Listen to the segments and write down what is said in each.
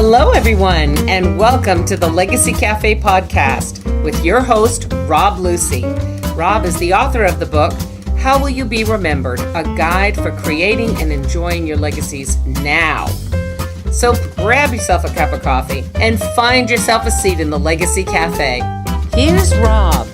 Hello, everyone, and welcome to the Legacy Café Podcast with your host, Robb Lucy. Robb is the author of the book, How Will You Be Remembered? A Guide for Creating and Enjoying Your Legacies Now. So grab yourself a cup of coffee and find yourself a seat in the Legacy Café. Here's Robb.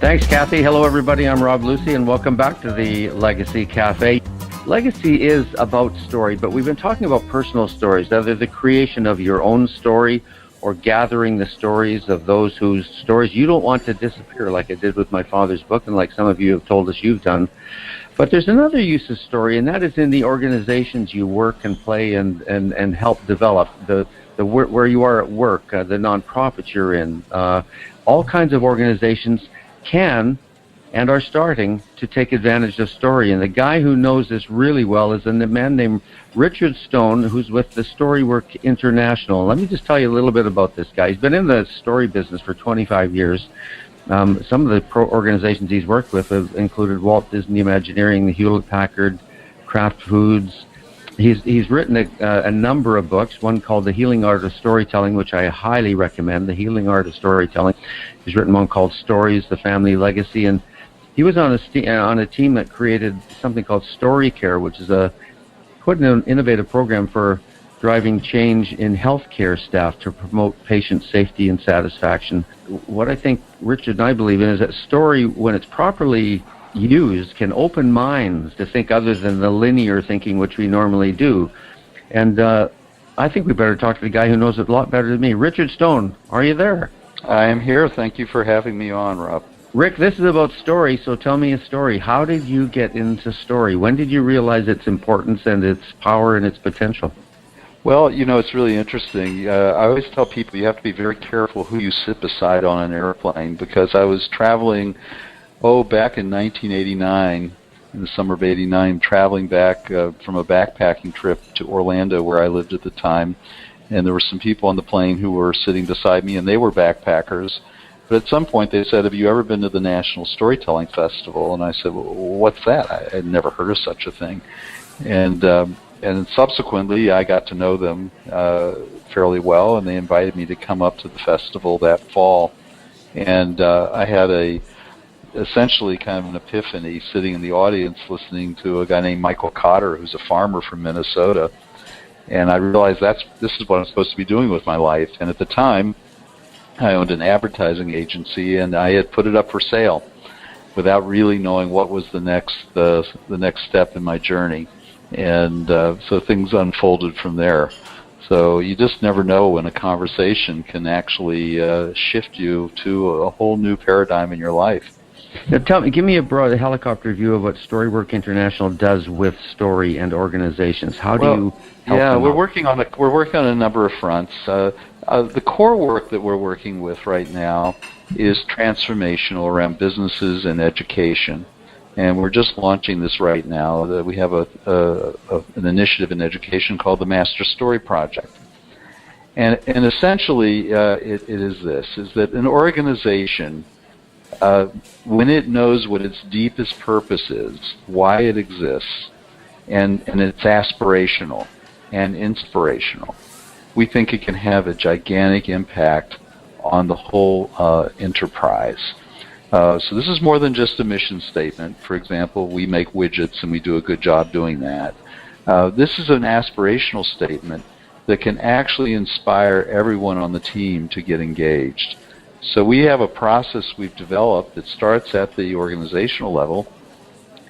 Thanks, Kathy. Hello, everybody. I'm Robb Lucy, and welcome back to the Legacy Café. Legacy is about story, but we've been talking about personal stories, either the creation of your own story or gathering the stories of those whose stories you don't want to disappear, like I did with my father's book and like some of you have told us you've done. But there's another use of story, and that is in the organizations you work and play and help develop, the where you are at work, the nonprofits you're in. All kinds of organizations can and are starting to take advantage of story. And the guy who knows this really well is a man named Richard Stone, who's with the StoryWork International. Let me just tell you a little bit about this guy. He's been in the story business for 25 years. Some of the organizations he's worked with have included Walt Disney Imagineering, the Hewlett-Packard, Kraft Foods. He's written a number of books, one called The Healing Art of Storytelling, which I highly recommend, The Healing Art of Storytelling. He's written one called Stories, The Family Legacy, and he was on a team that created something called Story Care, which is quite an innovative program for driving change in healthcare staff to promote patient safety and satisfaction. What I think Richard and I believe in is that story, when it's properly used, can open minds to think other than the linear thinking which we normally do. And I think we better talk to the guy who knows it a lot better than me. Richard Stone, are you there? I am here. Thank you for having me on, Rob. Rick, this is about story, so tell me a story. How did you get into story? When did you realize its importance and its power and its potential? Well, you know, it's really interesting. I always tell people you have to be very careful who you sit beside on an airplane, because I was traveling, back in 1989, in the summer of 89, traveling back from a backpacking trip to Orlando, where I lived at the time, and there were some people on the plane who were sitting beside me, and they were backpackers. But at some point they said, have you ever been to the National Storytelling Festival? And I said, well, what's that? I had never heard of such a thing. And subsequently I got to know them fairly well, and they invited me to come up to the festival that fall. And I had essentially kind of an epiphany sitting in the audience listening to a guy named Michael Cotter, who's a farmer from Minnesota. And I realized this is what I'm supposed to be doing with my life. And at the time, I owned an advertising agency, and I had put it up for sale without really knowing what was the next step in my journey. And so things unfolded from there. So you just never know when a conversation can actually shift you to a whole new paradigm in your life. Now give me a broad helicopter view of what StoryWork International does with story and organizations. How do you help them we're working on a number of fronts. The core work that we're working with right now is transformational around businesses and education, and we're just launching this right now. We have an initiative in education called the Master Story Project, and essentially it is that an organization, when it knows what its deepest purpose is, why it exists, and it's aspirational and inspirational, we think it can have a gigantic impact on the whole enterprise. So this is more than just a mission statement. For example, we make widgets and we do a good job doing that. This is an aspirational statement that can actually inspire everyone on the team to get engaged. So we have a process we've developed that starts at the organizational level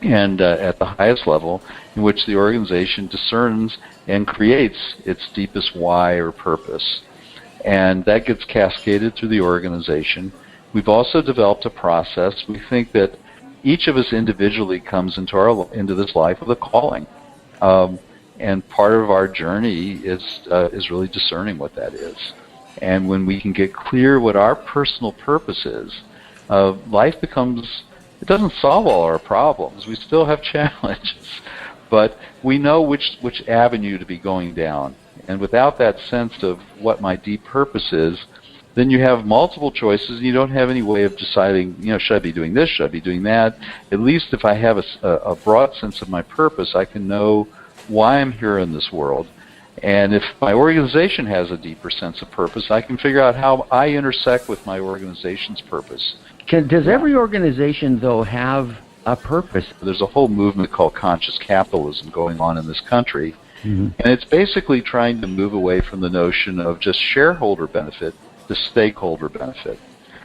and at the highest level, in which the organization discerns and creates its deepest why or purpose. And that gets cascaded through the organization. We've also developed a process. We think that each of us individually comes into this life with a calling. And part of our journey is really discerning what that is. And when we can get clear what our personal purpose is, life becomes, it doesn't solve all our problems. We still have challenges, but we know which avenue to be going down. And without that sense of what my deep purpose is, then you have multiple choices, and you don't have any way of deciding, should I be doing this, should I be doing that? At least if I have a broad sense of my purpose, I can know why I'm here in this world. And if my organization has a deeper sense of purpose, I can figure out how I intersect with my organization's purpose. Does every organization, though, have a purpose? There's a whole movement called conscious capitalism going on in this country, and it's basically trying to move away from the notion of just shareholder benefit to stakeholder benefit.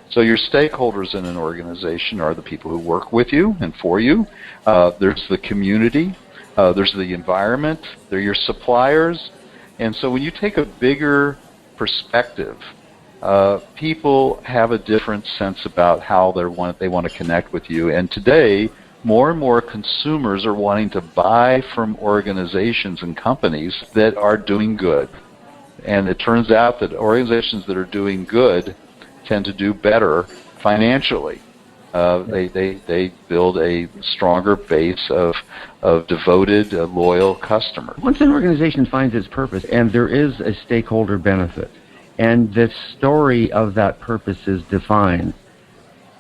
So your stakeholders in an organization are the people who work with you and for you. There's the community. There's the environment. They're your suppliers. And so when you take a bigger perspective, people have a different sense about how they want to connect with you. And today, more and more consumers are wanting to buy from organizations and companies that are doing good. And it turns out that organizations that are doing good tend to do better financially. They build a stronger base of devoted, loyal customers. Once an organization finds its purpose, and there is a stakeholder benefit, and the story of that purpose is defined,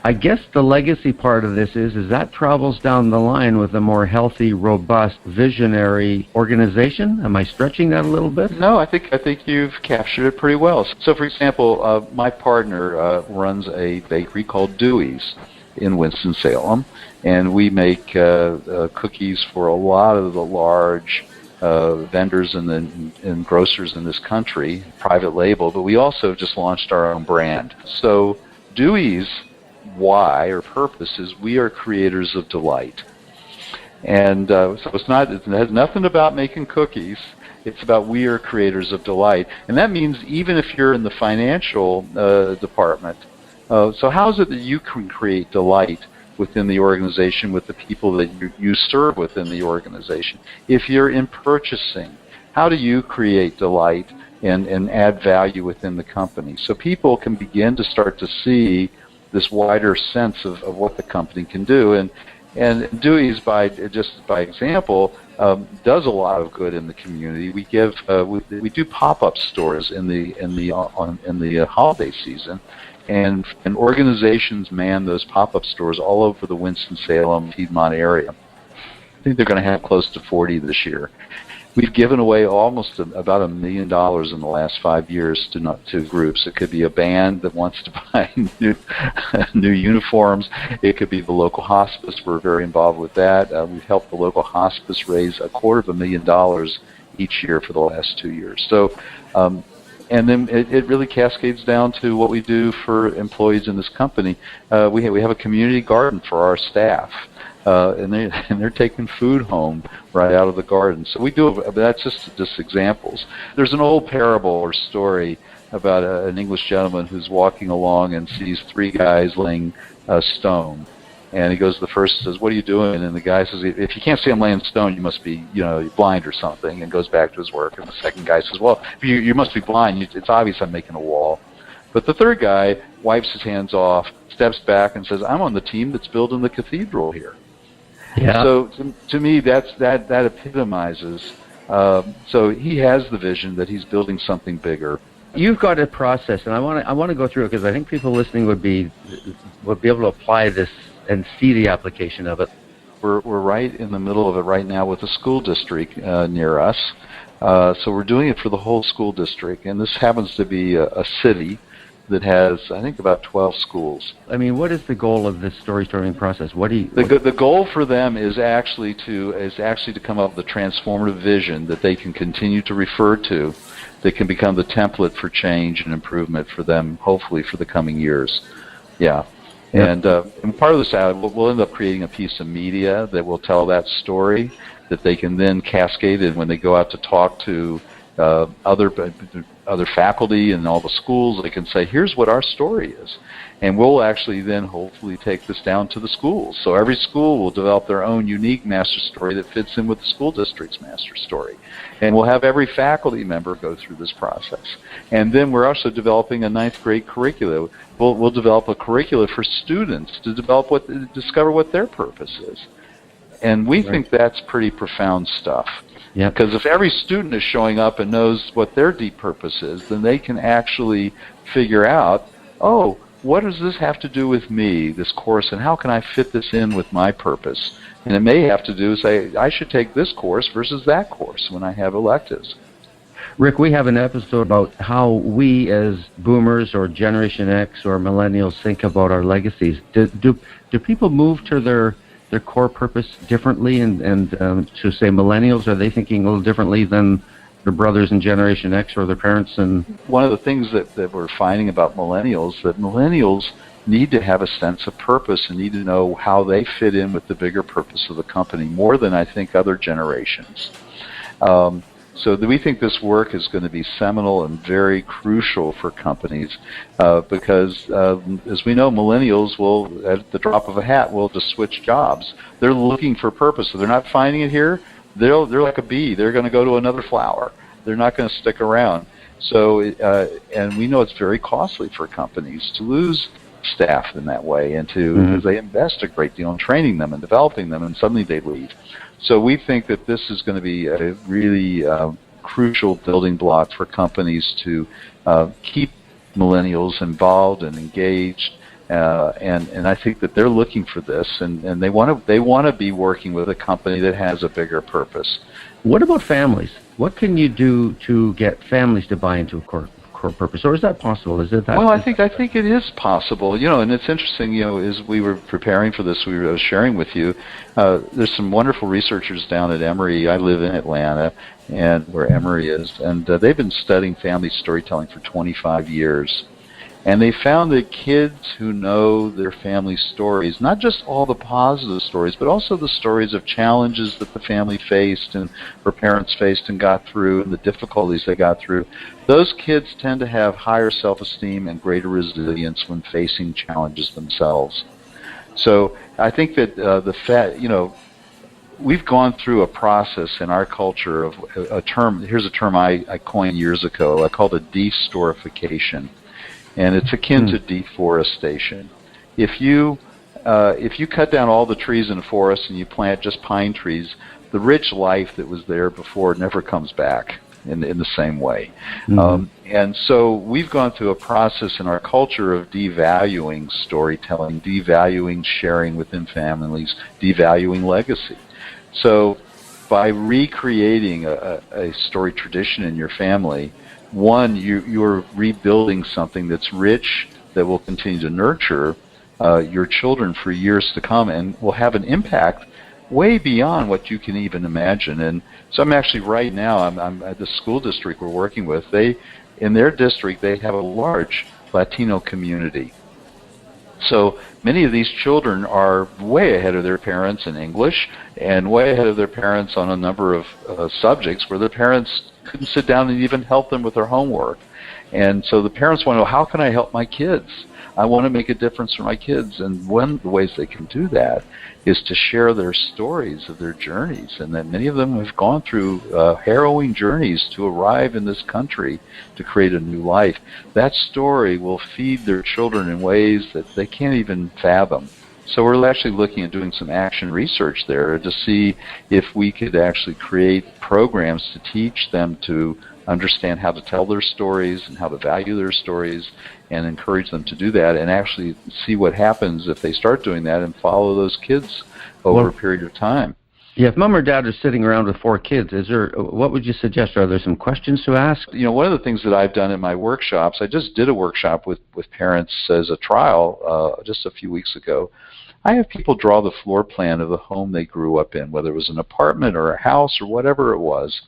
I guess the legacy part of this is that travels down the line with a more healthy, robust, visionary organization. Am I stretching that a little bit? No, I think you've captured it pretty well. So, for example, my partner runs a bakery called Dewey's in Winston-Salem, and we make cookies for a lot of the large vendors and grocers in this country, private label, but we also just launched our own brand. So Dewey's why or purpose is we are creators of delight. And so it has nothing about making cookies. It's about we are creators of delight. And that means even if you're in the financial department, so how is it that you can create delight within the organization with the people that you serve within the organization? If you're in purchasing, how do you create delight and add value within the company? So people can begin to start to see this wider sense of what the company can do. And Dewey's, by example, does a lot of good in the community. We do pop-up stores in the holiday season, and organizations man those pop-up stores all over the Winston-Salem, Piedmont area. I think they're going to have close to 40 this year. We've given away almost about $1 million in the last 5 years to groups. It could be a band that wants to buy new uniforms. It could be the local hospice. We're very involved with that. We've helped the local hospice raise $250,000 each year for the last 2 years. So, and then it really cascades down to what we do for employees in this company. We have a community garden for our staff. And they're taking food home right out of the garden. So we do. That's just examples. There's an old parable or story about an English gentleman who's walking along and sees 3 guys laying stone, and he goes. The first says, "What are you doing?" And the guy says, "If you can't see I'm laying stone, you must be blind or something." And goes back to his work. And the second guy says, "Well, you must be blind. It's obvious I'm making a wall." But the third guy wipes his hands off, steps back, and says, "I'm on the team that's building the cathedral here." Yeah. So to me, that epitomizes. So he has the vision that he's building something bigger. You've got a process, and I want to go through it because I think people listening would be able to apply this and see the application of it. We're right in the middle of it right now with a school district near us. So we're doing it for the whole school district, and this happens to be a city that has, I think, about 12 schools. I mean, what is the goal of this storytelling process? The goal for them is actually to come up with a transformative vision that they can continue to refer to, that can become the template for change and improvement for them, hopefully for the coming years. Yeah. And part of this, we'll end up creating a piece of media that will tell that story, that they can then cascade in when they go out to talk to other faculty and all the schools. They can say, here's what our story is. And we'll actually then hopefully take this down to the schools. So every school will develop their own unique master story that fits in with the school district's master story. And we'll have every faculty member go through this process. And then we're also developing a 9th grade curricula. We'll develop a curricula for students to discover what their purpose is. And we think that's pretty profound stuff. Yeah. Because if every student is showing up and knows what their deep purpose is, then they can actually figure out, oh, what does this have to do with me, this course, and how can I fit this in with my purpose? And it may have to do, say, I should take this course versus that course when I have electives. Rick, we have an episode about how we as boomers or Generation X or millennials think about our legacies. Do people move to their core purpose differently? And to say millennials, are they thinking a little differently than their brothers in Generation X or their parents? And one of the things that we're finding about millennials, that millennials need to have a sense of purpose and need to know how they fit in with the bigger purpose of the company more than I think other generations. So we think this work is going to be seminal and very crucial for companies because, as we know, millennials will, at the drop of a hat, will just switch jobs. They're looking for purpose. So they're not finding it here. They're like a bee. They're going to go to another flower. They're not going to stick around. So, and we know it's very costly for companies to lose staff in that way, and because they invest a great deal in training them and developing them, and suddenly they leave. So we think that this is going to be a really crucial building block for companies to keep millennials involved and engaged. And I think that they're looking for this, and they want to be working with a company that has a bigger purpose. what about families? What can you do to get families to buy into a core purpose, or is that possible? Is it that? Well, I think it is possible. And it's interesting. As we were preparing for this, I was sharing with you. There's some wonderful researchers down at Emory. I live in Atlanta, and where Emory is, and they've been studying family storytelling for 25 years. And they found that kids who know their family stories, not just all the positive stories, but also the stories of challenges that the family faced and her parents faced and got through, and the difficulties they got through, those kids tend to have higher self-esteem and greater resilience when facing challenges themselves. So I think that we've gone through a process in our culture of a term. Here's a term I coined years ago. I called it destorification. And it's akin to deforestation. If you cut down all the trees in a forest and you plant just pine trees, the rich life that was there before never comes back in the same way. And so we've gone through a process in our culture of devaluing storytelling, devaluing sharing within families, devaluing legacy. So by recreating a story tradition in your family, one, you're rebuilding something that's rich, that will continue to nurture your children for years to come, and will have an impact way beyond what you can even imagine. And so I'm actually right now, I'm at the school district we're working with. In their district, they have a large Latino community. So many of these children are way ahead of their parents in English, and way ahead of their parents on a number of subjects where their parents couldn't sit down and even help them with their homework. And so the parents want to know, how can I help my kids? I want to make a difference for my kids. And one of the ways they can do that is to share their stories of their journeys, and that many of them have gone through harrowing journeys to arrive in this country to create a new life. That story will feed their children in ways that they can't even fathom. So we're actually looking at doing some action research there to see if we could actually create programs to teach them to understand how to tell their stories and how to value their stories, and encourage them to do that, and actually see what happens if they start doing that and follow those kids over a period of time. Yeah, if mom or dad are sitting around with 4 kids, what would you suggest? Are there some questions to ask? One of the things that I've done in my workshops, I just did a workshop with parents as a trial just a few weeks ago. I have people draw the floor plan of the home they grew up in, whether it was an apartment or a house or whatever it was.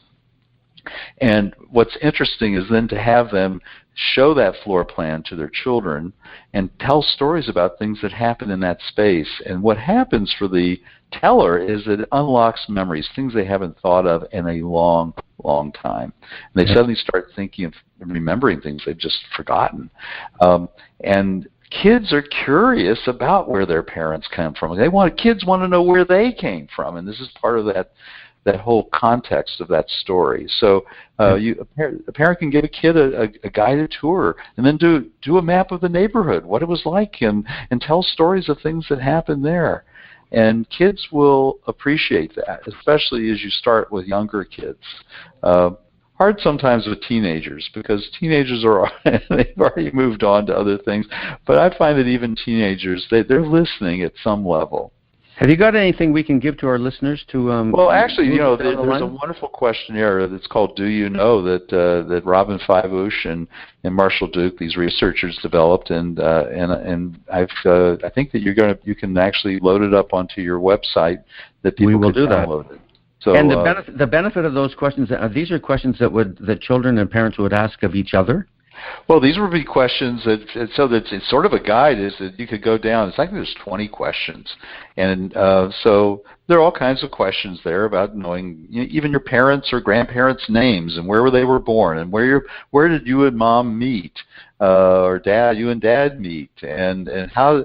And what's interesting is then to have them show that floor plan to their children and tell stories about things that happen in that space. And what happens for the teller is it unlocks memories, things they haven't thought of in a long, long time. And they suddenly start thinking of remembering things they've just forgotten. And kids are curious about where their parents come from. Kids want to know where they came from, and this is part of that whole context of that story. So a parent can give a kid a guided tour, and then do a map of the neighborhood, what it was like, and tell stories of things that happened there. And kids will appreciate that, especially as you start with younger kids. Hard sometimes with teenagers, because teenagers they've already moved on to other things. But I find that even teenagers, they're listening at some level. Have you got anything we can give to our listeners to? Well, actually, there's a wonderful questionnaire that's called "Do You Know" that Robin Fivouche and Marshall Duke, these researchers, developed, and I think that you can actually load it up onto your website that people can download it. So, and the benefit of those questions, these are questions that children and parents would ask of each other. Well, these would be questions that it's sort of a guide is that you could go down. It's like there's 20 questions, and so there are all kinds of questions there about knowing even your parents' or grandparents' names and where they were born and where did you and mom meet, or you and dad meet, and how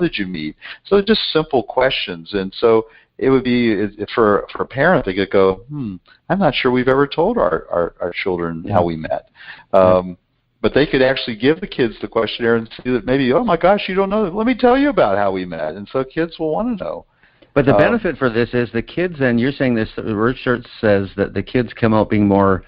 did you meet? So just simple questions, and so it would be for a parent they could go, I'm not sure we've ever told our children how we met. But they could actually give the kids the questionnaire and see that maybe, oh my gosh, you don't know. Let me tell you about how we met. And so kids will want to know. But the benefit for this is the kids, and you're saying this, the research says that the kids come out being more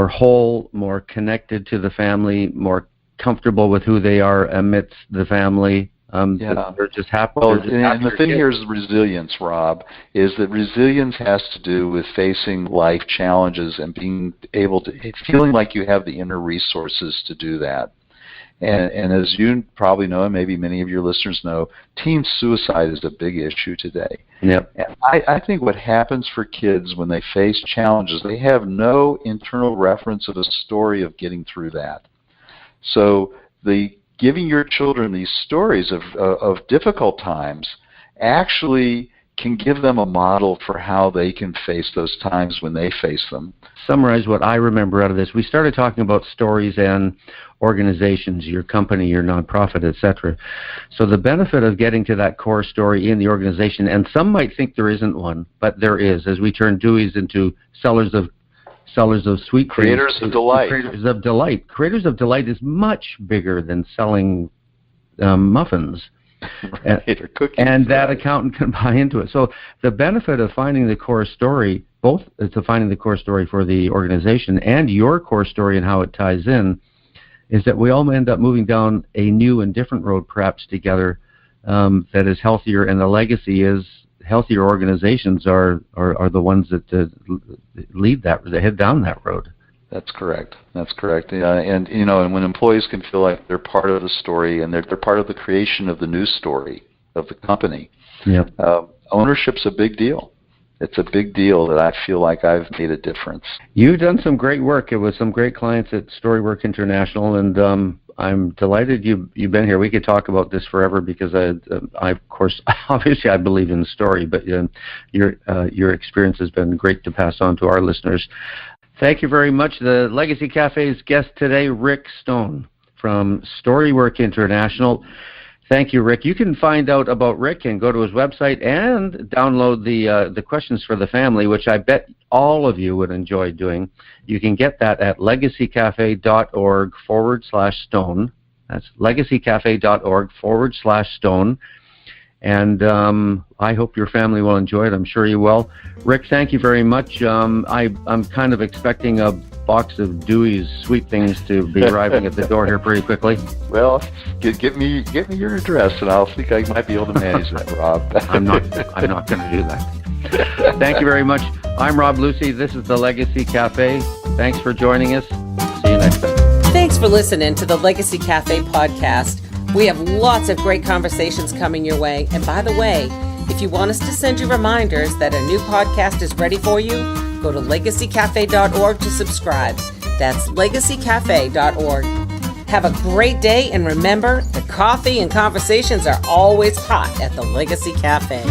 whole, more connected to the family, more comfortable with who they are amidst the family. They're just happy. Well, and the thing here is resilience, Rob, is that resilience has to do with facing life challenges and being able to, feeling like you have the inner resources to do that. And as you probably know, and maybe many of your listeners know, teen suicide is a big issue today. Yep. And I think what happens for kids when they face challenges, they have no internal reference of a story of getting through that. So giving your children these stories of difficult times actually can give them a model for how they can face those times when they face them. Summarize what I remember out of this. We started talking about stories and organizations, your company, your nonprofit, etc. So the benefit of getting to that core story in the organization, and some might think there isn't one, but there is, as we turn Deweys into sellers of sweet cream. Creators of delight. Creators of delight. Creators of delight is much bigger than selling muffins. Right, or cookies. And that accountant can buy into it. So the benefit of finding the core story, both to finding the core story for the organization and your core story and how it ties in, is that we all end up moving down a new and different road perhaps together that is healthier, and the legacy is healthier organizations are the ones that lead that, that head down that road. That's correct. And when employees can feel like they're part of the story and they're part of the creation of the new story of the company. Yep. Ownership's a big deal. It's a big deal that I feel like I've made a difference. You've done some great work with some great clients at StoryWork International, and I'm delighted you've been here. We could talk about this forever because I of course, obviously I believe in the story, but your experience has been great to pass on to our listeners. Thank you very much. The Legacy Cafe's guest today, Rick Stone from StoryWork International. Thank you, Rick. You can find out about Rick and go to his website and download the questions for the family, which I bet all of you would enjoy doing. You can get that at legacycafe.org/stone. That's legacycafe.org/stone. And I hope your family will enjoy it. I'm sure you will. Rick, thank you very much. I'm kind of expecting a box of Dewey's sweet things to be arriving at the door here pretty quickly. Well, get me your address, and I'll think I might be able to manage that, Rob. I'm not going to do that. Thank you very much. I'm Robb Lucy. This is the Legacy Cafe. Thanks for joining us. See you next time. Thanks for listening to the Legacy Café Podcast. We have lots of great conversations coming your way. And by the way, if you want us to send you reminders that a new podcast is ready for you, go to legacycafe.org to subscribe. That's legacycafe.org. Have a great day, and remember, the coffee and conversations are always hot at the Legacy Cafe.